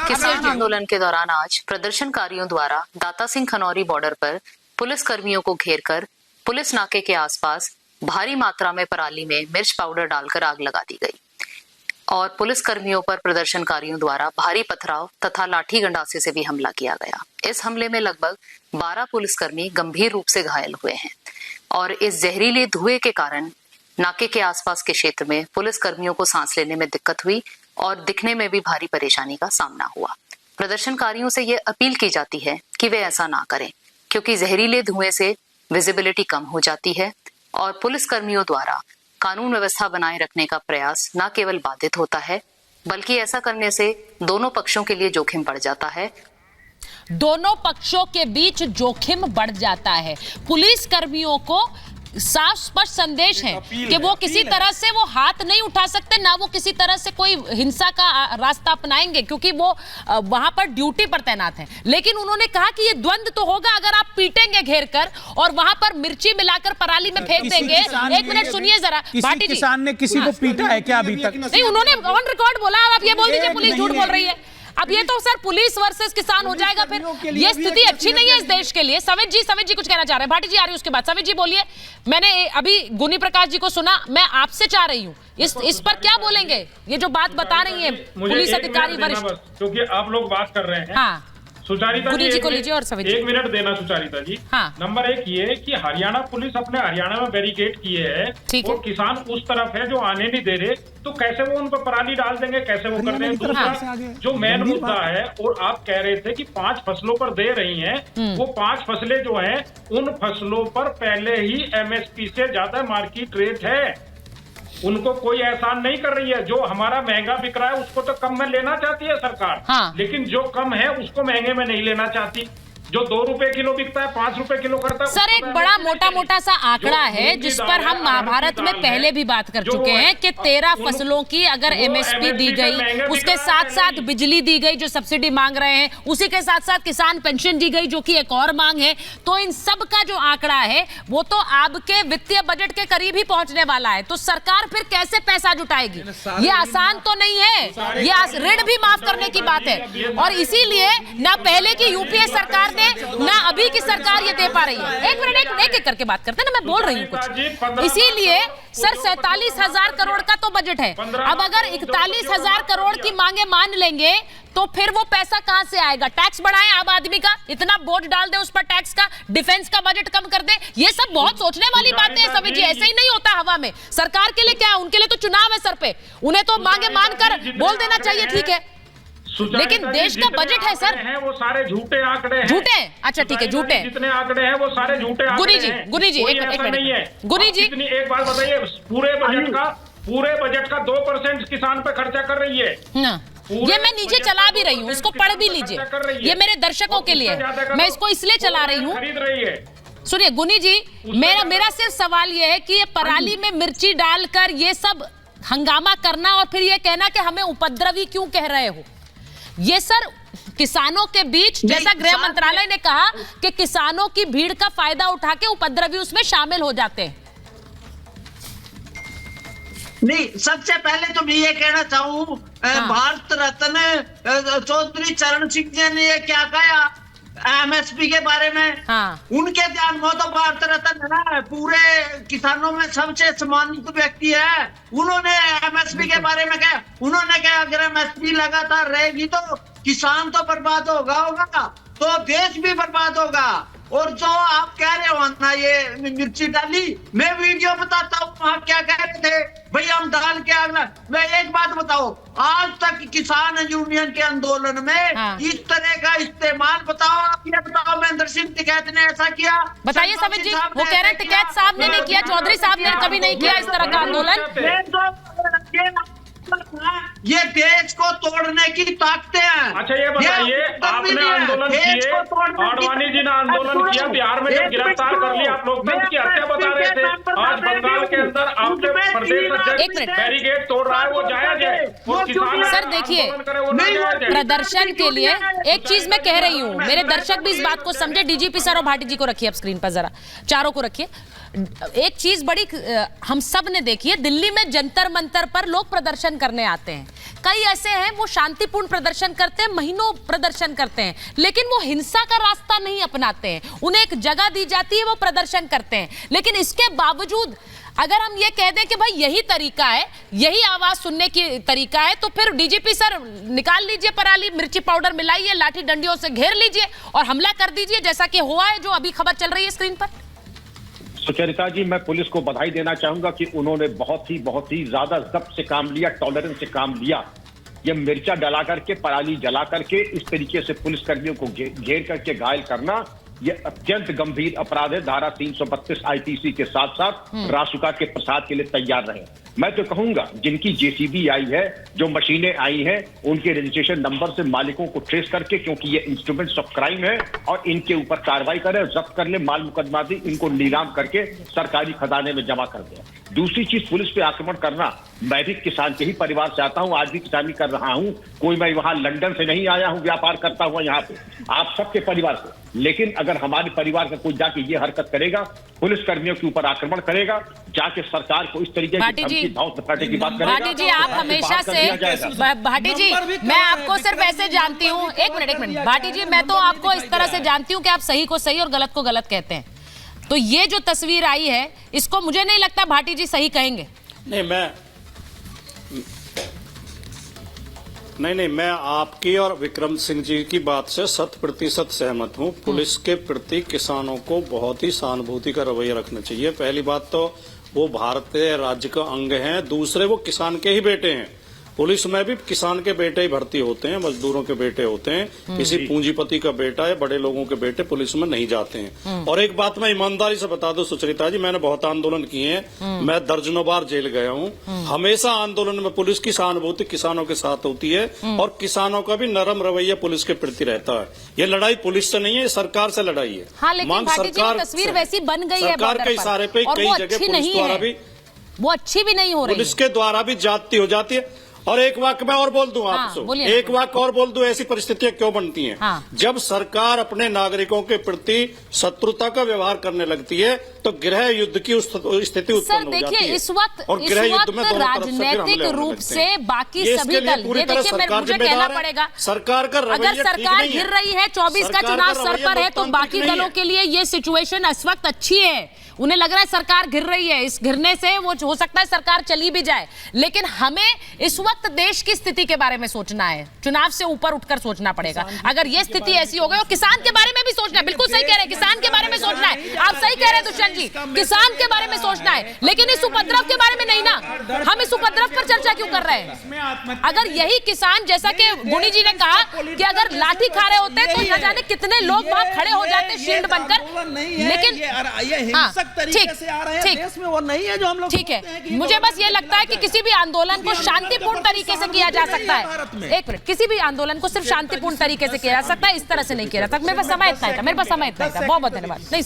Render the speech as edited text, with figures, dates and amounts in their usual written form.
किसान आंदोलन के दौरान आज प्रदर्शनकारियों द्वारा दाता सिंह खनौरी बॉर्डर पर पुलिस कर्मियों को घेरकर पुलिस नाके के आसपास भारी मात्रा में पराली में मिर्च पाउडर डालकर आग लगा दी गई और पुलिस कर्मियों पर प्रदर्शनकारियों द्वारा भारी पथराव तथा लाठी गंडासे से भी हमला किया गया। इस हमले में लगभग 12 पुलिसकर्मी गंभीर रूप से घायल हुए हैं और इस जहरीले धुएं के कारण नाके के आसपास के क्षेत्र में पुलिस कर्मियों को सांस लेने में दिक्कत हुई और दिखने में भी भारी परेशानी का सामना हुआ। प्रदर्शनकारियों से यह अपील की जाती है कि वे ऐसा ना करें, क्योंकि जहरीले धुएं से विजिबिलिटी कम हो जाती है और पुलिस कर्मियों द्वारा कानून व्यवस्था बनाए रखने का प्रयास न केवल बाधित होता है, बल्कि ऐसा करने से दोनों पक्षों के लिए जोखिम बढ़ जाता है। दोनों पक्षों के बीच जोखिम बढ़ जाता है। पुलिस कर्मियों को साफ स्पष्ट संदेश है कि वो किसी तरह से वो हाथ नहीं उठा सकते, ना वो किसी तरह से कोई हिंसा का रास्ता अपनाएंगे, क्योंकि वो वहां पर ड्यूटी पर तैनात हैं। लेकिन उन्होंने कहा कि ये द्वंद्व तो होगा अगर आप पीटेंगे घेर कर और वहां पर मिर्ची मिलाकर पराली में फेंक देंगे। एक मिनट सुनिए जरा भाटी जी, किसान ने किसी को पीटा है क्या अभी तक? नहीं, उन्होंने ऑन रिकॉर्ड बोला। आप ये बोल दीजिए पुलिस झूठ बोल रही है। अब ये तो सर पुलिस वर्सेस किसान हो जाएगा, फिर ये स्थिति अच्छी नहीं है इस देश के लिए। समित जी कुछ कहना चाह रहे हैं। भाटी जी आ रही है उसके बाद। समित जी बोलिए। मैंने अभी गुनी प्रकाश जी को सुना, मैं आपसे चाह रही हूँ इस पर क्या बोलेंगे? ये जो बात बता रही है पुलिस अधिकारी वरिष्ठ, क्योंकि आप लोग बात कर रहे हैं। हाँ सुचारिता जी को लीजिए और सभी 1 मिनट देना सुचारिता जी। हाँ। नंबर 1 ये कि हरियाणा पुलिस अपने हरियाणा में बैरिकेड किए है और किसान उस तरफ है जो आने नहीं दे रहे, तो कैसे वो उन पर पराली डाल देंगे, कैसे वो करते हैं? दूसरा जो मेन मुद्दा है, और आप कह रहे थे कि 5 फसलों पर दे रही हैं, वो 5 फसलें जो हैं उन फसलों पर पहले ही MSP से ज्यादा मार्केट रेट है। उनको कोई एहसान नहीं कर रही है। जो हमारा महंगा बिक रहा है उसको तो कम में लेना चाहती है सरकार। हाँ। लेकिन जो कम है उसको महंगे में नहीं लेना चाहती। जो 2 रुपए किलो बिकता है 5 रुपए किलो करता है। सर एक बड़ा मोटा सा आंकड़ा है जिस पर हम महाभारत में पहले भी बात कर चुके हैं कि 13 फसलों की अगर MSP दी गई, उसके साथ साथ बिजली दी गई जो सब्सिडी मांग रहे हैं, उसी के साथ साथ किसान पेंशन दी गई जो कि एक और मांग है, तो इन सब का जो आंकड़ा है वो तो आपके वित्तीय बजट के करीब ही पहुंचने वाला है। तो सरकार फिर कैसे पैसा जुटाएगी? ये आसान तो नहीं है, ये ऋण भी माफ करने की बात है। और इसीलिए ना पहले की UPA सरकार ने ना अभी की सरकार ये दे पा रही है। एक मिनट एक करके बात करते हैं ना, मैं बोल रही हूँ कुछ। इसीलिए सर 47,000 करोड़ का तो बजट है। अब अगर 41,000 करोड़ की मांगे मान लेंगे तो फिर वो पैसा कहां से आएगा? टैक्स बढ़ाएं आम आदमी का, इतना बोझ डाल दे उस पर टैक्स का, डिफेंस का बजट कम कर दे। ये सब बहुत सोचने वाली बातें हैं सभी जी, ऐसे ही नहीं होता हवा में। सरकार के लिए क्या है? उनके लिए तो चुनाव है सर पे, उन्हें तो मांगे मानकर बोल देना चाहिए, ठीक है, लेकिन देश का बजट है सर। वो सारे झूठे आंकड़े हैं। झूठे? अच्छा ठीक है, झूठे जितने आंकड़े हैं वो सारे झूठे गुनी जी एक मिनट गुनी जी एक बात बताइए, पूरे बजट का 2% किसान पे खर्चा कर रही है। ये मैं नीचे चला भी रही हूँ, इसको पढ़ भी लीजिए, ये मेरे दर्शकों के लिए, मैं इसको इसलिए चला रही हूँ। खरीद रही है। सुनिए गुनी जी, मेरा सिर्फ सवाल ये है कि ये पराली में मिर्ची डालकर ये सब हंगामा करना और फिर ये कहना कि हमें उपद्रवी क्यों कह रहे हो, ये सर किसानों के बीच, जैसा गृह मंत्रालय ने कहा कि किसानों की भीड़ का फायदा उठा के उपद्रवी उसमें शामिल हो जाते हैं। नहीं, सबसे पहले तो मैं ये कहना चाहूँ, भारत रत्न चौधरी चरण सिंह जी ने ये क्या कहा MSP के बारे में। हाँ। उनके ध्यान में तो भारत रत्न है ना, पूरे किसानों में सबसे सम्मानित व्यक्ति है। उन्होंने MSP के बारे में कहा, उन्होंने कहा अगर MSP लगातार रहेगी तो किसान तो बर्बाद होगा तो देश भी बर्बाद होगा। और जो आप कह रहे हो ना ये मिर्ची डाली, मैं वीडियो बताता हूँ वहाँ क्या कह रहे थे भाई, हम डाल के आगला। मैं एक बात बताओ, आज तक किसान यूनियन के आंदोलन में इस तरह का इस्तेमाल बताओ, आप ये बताओ महेंद्र सिंह टिकैत ने ऐसा किया? बताइए समित जी, वो कह रहे हैं टिकैत साहब ने नहीं किया, चौधरी साहब ने कभी नहीं किया इस तरह का आंदोलन। ये देश को तोड़ने की ताकतें हैं। अच्छा ये बताइए, आपने आंदोलन किए, आडवाणी जी ने आंदोलन किया, बिहार में जब गिरफ्तार कर लिया आप लोकतंत्र की हत्या बता रहे थे। आज बंगाल के अंदर आपके प्रदेश अध्यक्ष बैरिकेड तोड़ रहा है, वो जायज है? और किसान सर देखिए, प्रदर्शन के लिए एक चीज मैं कह रही हूँ, मेरे दर्शक भी इस बात को समझे। DGP सर और भाटी जी को रखिए अब स्क्रीन पर, जरा चारों को रखिए। एक चीज बड़ी हम सब ने देखी है, दिल्ली में जंतर मंतर पर लोग प्रदर्शन करने आते हैं। कई ऐसे हैं वो शांतिपूर्ण प्रदर्शन करते हैं, महीनों प्रदर्शन करते हैं, लेकिन वो हिंसा का रास्ता नहीं अपनाते हैं। उन्हें एक जगह दी जाती है, वो प्रदर्शन करते हैं। लेकिन इसके बावजूद अगर हम ये कह दें कि भाई यही तरीका है, यही आवाज सुनने की तरीका है, तो फिर डीजीपी सर निकाल लीजिए पराली, मिर्ची पाउडर मिलाइए, लाठी डंडियों से घेर लीजिए और हमला कर दीजिए, जैसा कि हुआ है, जो अभी खबर चल रही है स्क्रीन पर। सुचरिता जी, मैं पुलिस को बधाई देना चाहूंगा कि उन्होंने बहुत ही ज्यादा जब्त से काम लिया, टॉलरेंस से काम लिया। ये मिर्चा डला करके, पराली जला करके इस तरीके से पुलिसकर्मियों को घेर करके घायल करना, ये अत्यंत गंभीर अपराध है। धारा 332 आईपीसी के साथ साथ रासुका के प्रसाद के लिए तैयार रहे। मैं तो कहूंगा जिनकी जेसीबी आई है, जो मशीनें आई हैं, उनके रजिस्ट्रेशन नंबर से मालिकों को ट्रेस करके, क्योंकि ये इंस्ट्रूमेंट्स ऑफ क्राइम है, और इनके ऊपर कार्रवाई करें, जब्त कर ले, माल मुकदमा दी, इनको नीलाम करके सरकारी खजाने में जमा कर दें। दूसरी चीज, पुलिस पे आक्रमण करना, मैं भी किसान के ही परिवार से आता हूं, आज भी किसानी कर रहा हूं, कोई मैं वहां लंदन से नहीं आया हूं व्यापार करता हुआ यहाँ पे, आप सबके परिवार से। लेकिन अगर हमारे परिवार का कोई जाके ये हरकत करेगा, पुलिसकर्मियों के ऊपर आक्रमण करेगा, जाके सरकार को इस तरीके की भाव नपाटे की बात करेगा। भाटी जी, आप हमेशा से, भाटी जी मैं आपको सिर्फ ऐसे जानती हूँ, एक मिनट भाटी जी, मैं तो आपको इस तरह से जानती हूँ कि आप सही को सही और गलत को गलत कहते हैं। तो ये जो तस्वीर आई है, इसको मुझे नहीं लगता भाटी जी सही कहेंगे। नहीं, मैं आपकी और विक्रम सिंह जी की बात से 100% सहमत हूं। पुलिस के प्रति किसानों को बहुत ही सहानुभूति का रवैया रखना चाहिए। पहली बात तो वो भारतीय राज्य का अंग हैं, दूसरे वो किसान के ही बेटे हैं। पुलिस में भी किसान के बेटे ही भर्ती होते हैं, मजदूरों के बेटे होते हैं, किसी पूंजीपति का बेटा या बड़े लोगों के बेटे पुलिस में नहीं जाते हैं। और एक बात मैं ईमानदारी से बता दूं सुचरिता जी, मैंने बहुत आंदोलन किए हैं, मैं दर्जनों बार जेल गया हूं। हमेशा आंदोलन में पुलिस की सहानुभूति किसानों के साथ होती है, और किसानों का भी नरम रवैया पुलिस के प्रति रहता है। ये लड़ाई पुलिस से नहीं है, सरकार से लड़ाई है। हाँ, लेकिन सरकार तस्वीर वैसी बन गई है सरकार के इशारे पे कई जगह पुलिस द्वारा भी, वो अच्छी भी नहीं हो रही, पुलिस के द्वारा भी जाती हो जाती है। और एक वाक्य मैं और बोल दूं आपको, एक वाक्य और बोल दूं, ऐसी परिस्थितियां क्यों बनती हैं? जब सरकार अपने नागरिकों के प्रति शत्रुता का व्यवहार करने लगती है, तो गृह युद्ध की स्थिति उत्पन्न हो जाती है। इस वक्त राजनीतिक रूप से बाकी सभी दल, ये देखिए मुझे कहना पड़ेगा, सरकार का अगर सरकार घिर रही है, 24 का चुनाव सर पर है, तो बाकी दलों के लिए ये सिचुएशन इस वक्त अच्छी है। उन्हें लग रहा है सरकार घिर रही है, इस घिरने से वो हो सकता है सरकार चली भी जाए। लेकिन हमें इस वक्त देश की स्थिति के बारे में सोचना है, चुनाव से ऊपर उठकर सोचना पड़ेगा। अगर ये स्थिति ऐसी हो गई, और किसान के बारे में भी सोचना है, बिल्कुल सही कह रहे हैं, किसान के बारे में सोचना है, आप सही कह रहे हैं दुष्यंत जी, किसान के बारे में सोचना है, लेकिन इस उपद्रव के बारे में नहीं ना। हम इस उपद्रव पर चर्चा क्यों कर रहे हैं? अगर यही किसान, जैसा कि गुणी जी ने कहा कि अगर लाठी खा रहे होते तो न जाने कितने लोग वहां खड़े हो जाते शील्ड बनकर। लेकिन तरीके से आ रहे हैं देश में, वो नहीं है जो हम लोग, ठीक है। मुझे बस ये लगता है कि किसी भी आंदोलन को शांतिपूर्ण तरीके से किया जा सकता है। एक मिनट, किसी भी आंदोलन को सिर्फ शांतिपूर्ण तरीके से किया जा सकता है, इस तरह से नहीं किया जा सकता। मेरे पास समय इतना ही था, बहुत बहुत धन्यवाद। नहीं।